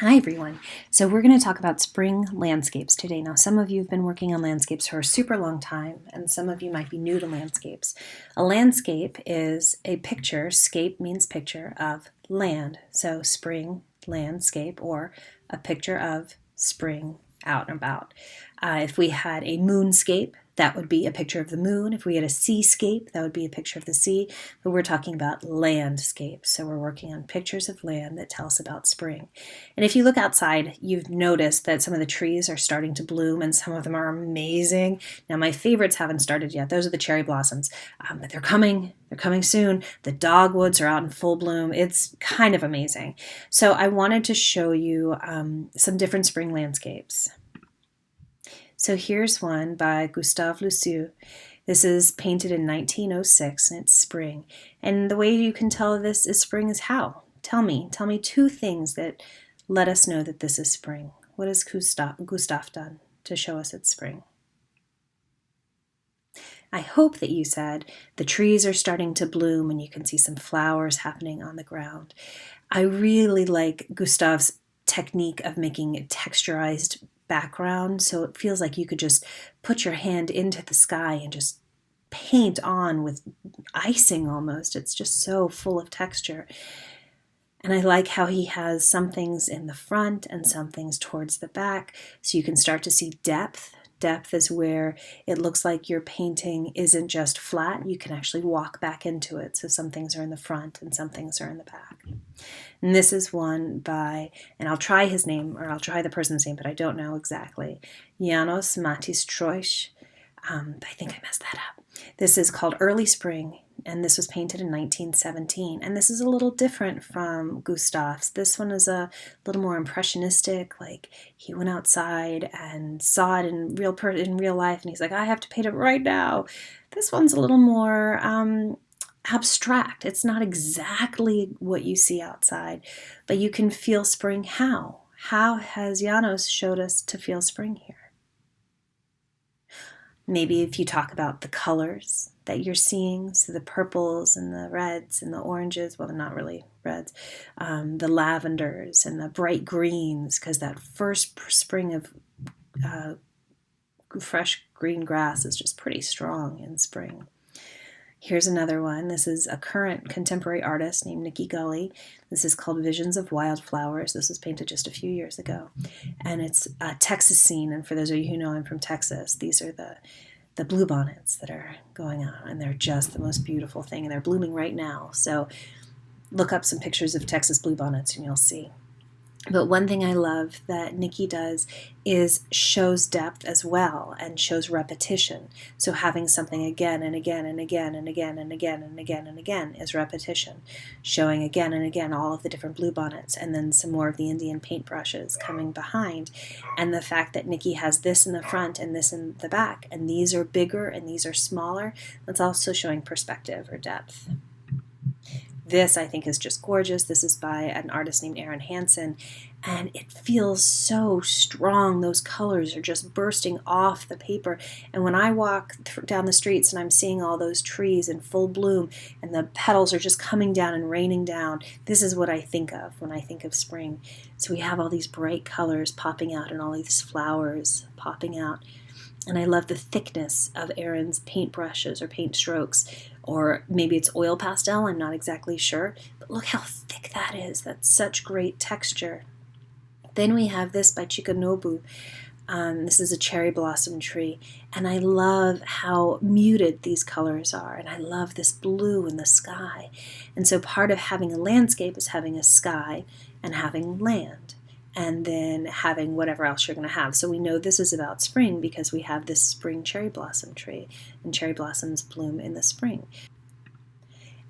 Hi everyone. So we're going to talk about spring landscapes today. Now, some of you have been working on landscapes for a super long time, and some of you might be new to landscapes. A landscape is a picture, scape means picture, of land. So spring landscape, or a picture of spring out and about. If we had a moonscape, that would be a picture of the moon. If we had a seascape, that would be a picture of the sea. But we're talking about landscapes. So we're working on pictures of land that tell us about spring. And if you look outside, you've noticed that some of the trees are starting to bloom and some of them are amazing. Now, my favorites haven't started yet. Those are the cherry blossoms, but they're coming. They're coming soon. The dogwoods are out in full bloom. It's kind of amazing. So I wanted to show you some different spring landscapes. So here's one by Gustave Le Sue. This is painted in 1906 and it's spring. And the way you can tell this is spring is how? Tell me two things that let us know that this is spring. What has Gustave done to show us it's spring? I hope that you said the trees are starting to bloom and you can see some flowers happening on the ground. I really like Gustave's technique of making a texturized background, so it feels like you could just put your hand into the sky and just paint on with icing almost. It's just so full of texture. And I like how he has some things in the front and some things towards the back, so you can start to see depth. Depth is where it looks like your painting isn't just flat. You can actually walk back into it. So some things are in the front and some things are in the back. And this is one by, and I'll try his name, or I'll try the person's name, but I don't know exactly, Janos Matis Troich. I think I messed that up. This is called Early Spring, and this was painted in 1917. And this is a little different from Gustave's. This one is a little more impressionistic, like he went outside and saw it in real life, and he's like, I have to paint it right now. This one's a little more abstract. It's not exactly what you see outside, but you can feel spring. How? How has Janos showed us to feel spring here? Maybe if you talk about the colors that you're seeing, so the purples and the reds and the oranges, well, they're not really reds, the lavenders and the bright greens, because that first spring of uh, fresh green grass is just pretty strong in spring. Here's another one. This is a current contemporary artist named Nikki Gully. This is called Visions of Wildflowers. This was painted just a few years ago. And it's a Texas scene. And for those of you who know I'm from Texas, these are the bluebonnets that are going on. And they're just the most beautiful thing. And they're blooming right now. So look up some pictures of Texas bluebonnets and you'll see. But one thing I love that Nikki does is shows depth as well and shows repetition. So having something again and again and again and again and again and again and again is repetition. Showing again and again all of the different bluebonnets and then some more of the Indian paintbrushes coming behind. And the fact that Nikki has this in the front and this in the back, and these are bigger and these are smaller, that's also showing perspective or depth. This, I think, is just gorgeous. This is by an artist named Aaron Hansen, and it feels so strong. Those colors are just bursting off the paper. And when I walk down the streets and I'm seeing all those trees in full bloom and the petals are just coming down and raining down, this is what I think of when I think of spring. So we have all these bright colors popping out and all these flowers popping out. And I love the thickness of Aaron's paintbrushes or paint strokes, or maybe it's oil pastel, I'm not exactly sure. But look how thick that is. That's such great texture. Then we have this by Chikanobu. This is a cherry blossom tree, and I love how muted these colors are, and I love this blue in the sky. And so part of having a landscape is having a sky and having land, and then having whatever else you're going to have. So we know this is about spring because we have this spring cherry blossom tree, and cherry blossoms bloom in the spring.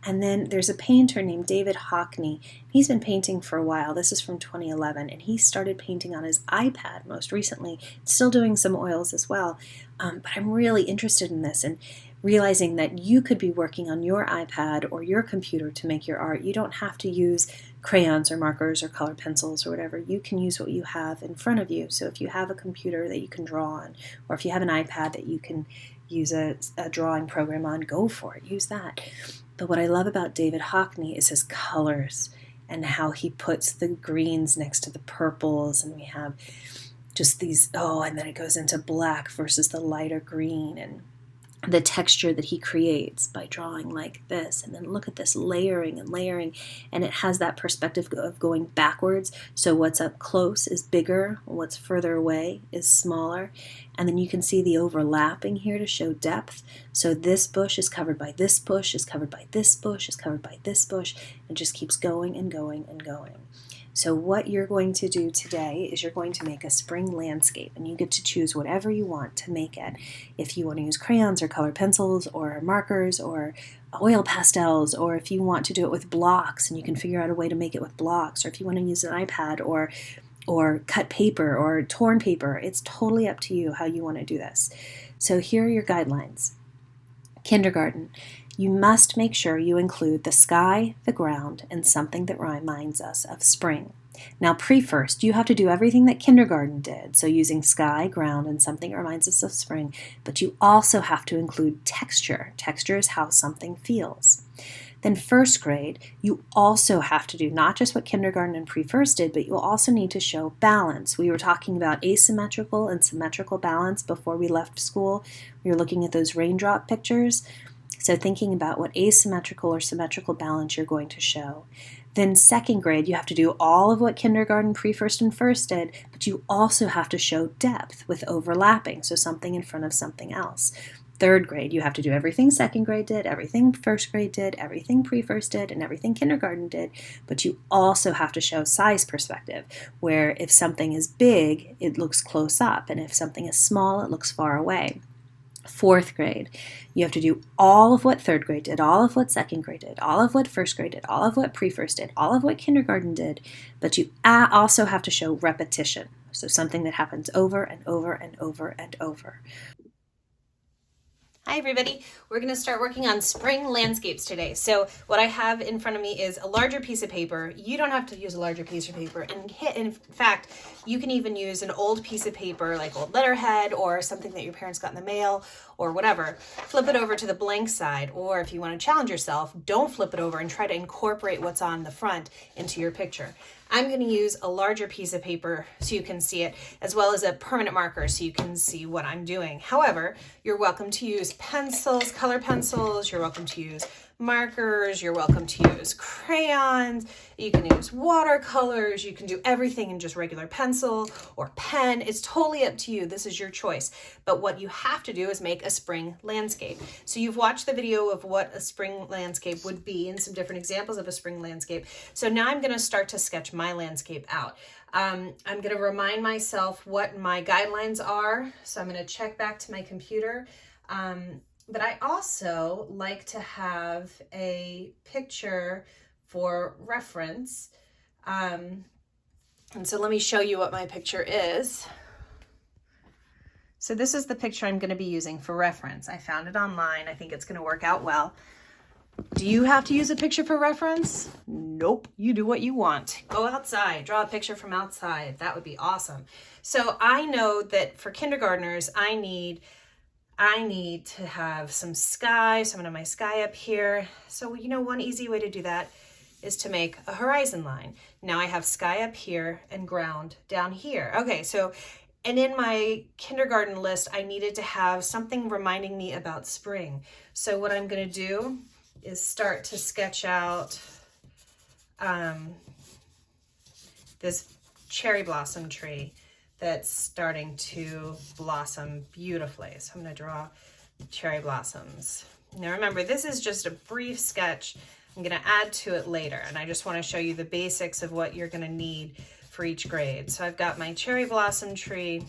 And then there's a painter named David Hockney. He's been painting for a while. This is from 2011, and he started painting on his iPad most recently, still doing some oils as well. But I'm really interested in this and realizing that you could be working on your iPad or your computer to make your art. You don't have to use crayons or markers or color pencils or whatever. You can use what you have in front of you. So if you have a computer that you can draw on, or if you have an iPad that you can use a drawing program on, go for it. Use that. But what I love about David Hockney is his colors. and how he puts the greens next to the purples, and we have just these, and then it goes into black versus the lighter green, and the texture that he creates by drawing like this. And then look at this layering and layering, and it has that perspective of going backwards. So what's up close is bigger, what's further away is smaller. And then you can see the overlapping here to show depth. So this bush is covered by this bush, is covered by this bush, is covered by this bush, and just keeps going and going and going. So what you're going to do today is you're going to make a spring landscape, and you get to choose whatever you want to make it. If you want to use crayons or colored pencils or markers or oil pastels, or if you want to do it with blocks and you can figure out a way to make it with blocks, or if you want to use an iPad or cut paper or torn paper, it's totally up to you how you want to do this. So here are your guidelines. Kindergarten. You must make sure you include the sky, the ground, and something that reminds us of spring. Now, pre-first, you have to do everything that kindergarten did, so using sky, ground, and something that reminds us of spring, but you also have to include texture. Texture is how something feels. Then first grade, you also have to do not just what kindergarten and pre-first did, but you'll also need to show balance. We were talking about asymmetrical and symmetrical balance before we left school. We were looking at those raindrop pictures. So thinking about what asymmetrical or symmetrical balance you're going to show. Then second grade, you have to do all of what kindergarten, pre-first, and first did, but you also have to show depth with overlapping, so something in front of something else. Third grade, you have to do everything second grade did, everything first grade did, everything pre-first did, and everything kindergarten did, but you also have to show size perspective, where if something is big, it looks close up, and if something is small, it looks far away. Fourth grade, you have to do all of what third grade did, all of what second grade did, all of what first grade did, all of what pre-first did, all of what kindergarten did, but you also have to show repetition, so something that happens over and over and over and over. Hi everybody, we're going to start working on spring landscapes today. So what I have in front of me is a larger piece of paper. You don't have to use a larger piece of paper. And in fact, you can even use an old piece of paper like old letterhead or something that your parents got in the mail or whatever. Flip it over to the blank side, or if you want to challenge yourself, don't flip it over and try to incorporate what's on the front into your picture. I'm going to use a larger piece of paper so you can see it, as well as a permanent marker so you can see what I'm doing. However, you're welcome to use pencils, color pencils, you're welcome to use markers, you're welcome to use crayons, you can use watercolors, you can do everything in just regular pencil or pen. It's totally up to you. This is your choice. But what you have to do is make a spring landscape. So you've watched the video of what a spring landscape would be and some different examples of a spring landscape. So now I'm going to start to sketch my landscape out. I'm going to remind myself what my guidelines are. So I'm going to check back to my computer. But I also like to have a picture for reference. And so let me show you what my picture is. So this is the picture I'm going to be using for reference. I found it online. I think it's going to work out well. Do you have to use a picture for reference? Nope. You do what you want. Go outside, draw a picture from outside. That would be awesome. So I know that for kindergartners, I need to have some sky, so I'm gonna have my sky up here. So, one easy way to do that is to make a horizon line. Now I have sky up here and ground down here. Okay, so, and in my kindergarten list, I needed to have something reminding me about spring. So what I'm gonna do is start to sketch out this cherry blossom tree that's starting to blossom beautifully. So I'm going to draw cherry blossoms. Now remember, this is just a brief sketch. I'm going to add to it later, and I just want to show you the basics of what you're going to need for each grade. So I've got my cherry blossom tree.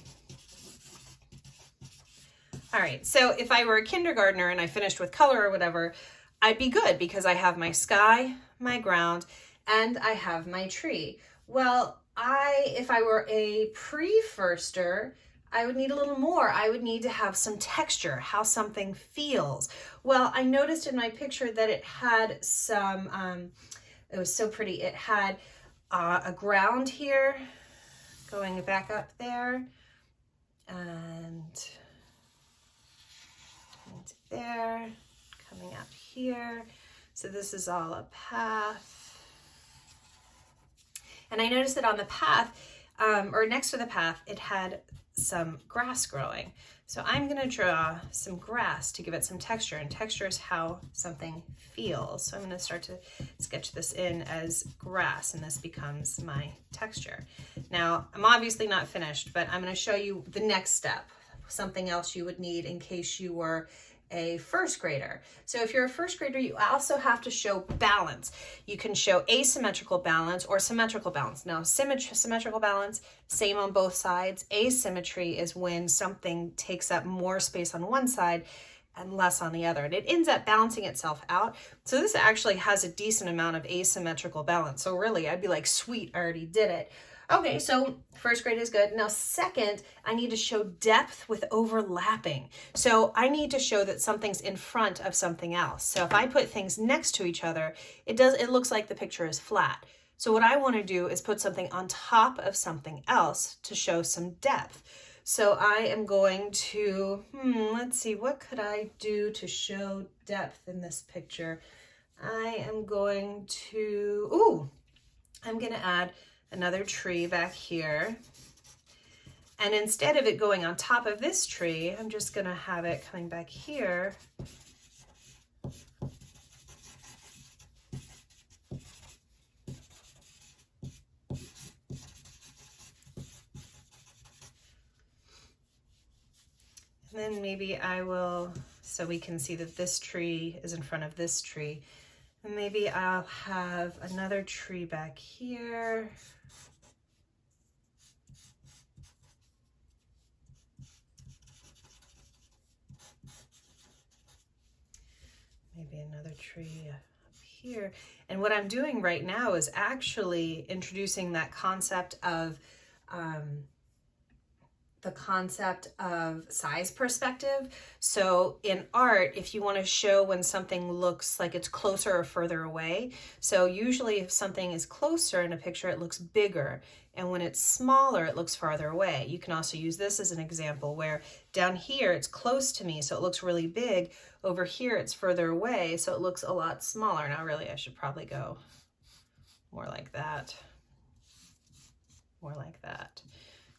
All right, so if I were a kindergartner and I finished with color or whatever, I'd be good because I have my sky, my ground, and I have my tree. Well, if I were a pre-firster, I would need a little more. I would need to have some texture, how something feels. Well, I noticed in my picture that it had some, it was so pretty. It had a ground here, going back up there, and there, coming up here. So this is all a path. And I noticed that on the path, or next to the path, it had some grass growing. So I'm going to draw some grass to give it some texture, and texture is how something feels. So I'm going to start to sketch this in as grass, and this becomes my texture. Now, I'm obviously not finished, but I'm going to show you the next step, something else you would need in case you were a first grader. So if you're a first grader, you also have to show balance. You can show asymmetrical balance or symmetrical balance. Now, symmetrical balance, same on both sides. Asymmetry is when something takes up more space on one side and less on the other, and it ends up balancing itself out. So this actually has a decent amount of asymmetrical balance. So really, I'd be like, sweet, I already did it. Okay, so first grade is good. Now second, I need to show depth with overlapping. So I need to show that something's in front of something else. So if I put things next to each other, it looks like the picture is flat. So what I want to do is put something on top of something else to show some depth. So I am going to, let's see, what could I do to show depth in this picture? I am going to, I'm going to add another tree back here. And instead of it going on top of this tree, I'm just going to have it coming back here. And then maybe I will, so we can see that this tree is in front of this tree. And maybe I'll have another tree back here. Maybe another tree up here. And what I'm doing right now is actually introducing that concept of size perspective. So in art, if you want to show when something looks like it's closer or further away, so usually if something is closer in a picture, it looks bigger. And when it's smaller, it looks farther away. You can also use this as an example where down here, it's close to me, so it looks really big. Over here, it's further away, so it looks a lot smaller. Now, really, I should probably go more like that. More like that.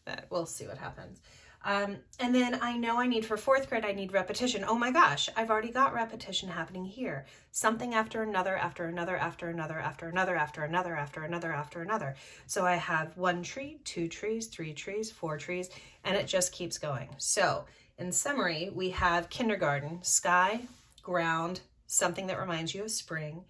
But we'll see what happens. And then I know I need, for fourth grade, I need repetition. Oh my gosh, I've already got repetition happening here. Something after another, after another, after another, after another, after another, after another, after another. So I have 1 tree, 2 trees, 3 trees, 4 trees, and it just keeps going. So in summary, we have kindergarten, sky, ground, something that reminds you of spring.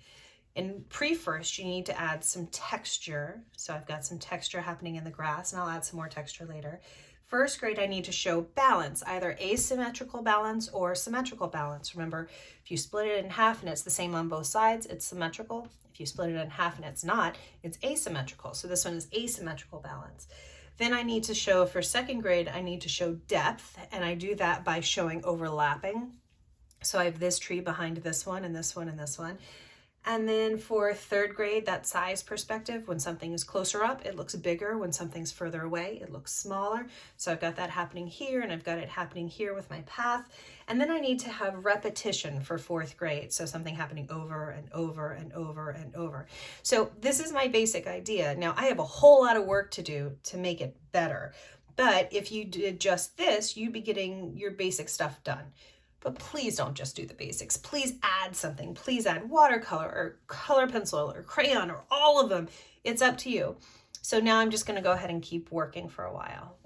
In pre-first, you need to add some texture. So I've got some texture happening in the grass, and I'll add some more texture later. First grade, I need to show balance, either asymmetrical balance or symmetrical balance. Remember, if you split it in half and it's the same on both sides, it's symmetrical. If you split it in half and it's not, it's asymmetrical. So this one is asymmetrical balance. Then I need to show, for second grade, I need to show depth, and I do that by showing overlapping. So I have this tree behind this one and this one and this one. And then for third grade, that size perspective, when something is closer up, it looks bigger. When something's further away, it looks smaller. So I've got that happening here, and I've got it happening here with my path. And then I need to have repetition for fourth grade. So something happening over and over and over and over. So this is my basic idea. Now I have a whole lot of work to do to make it better. But if you did just this, you'd be getting your basic stuff done. But please don't just do the basics. Please add something. Please add watercolor or color pencil or crayon or all of them. It's up to you. So now I'm just going to go ahead and keep working for a while.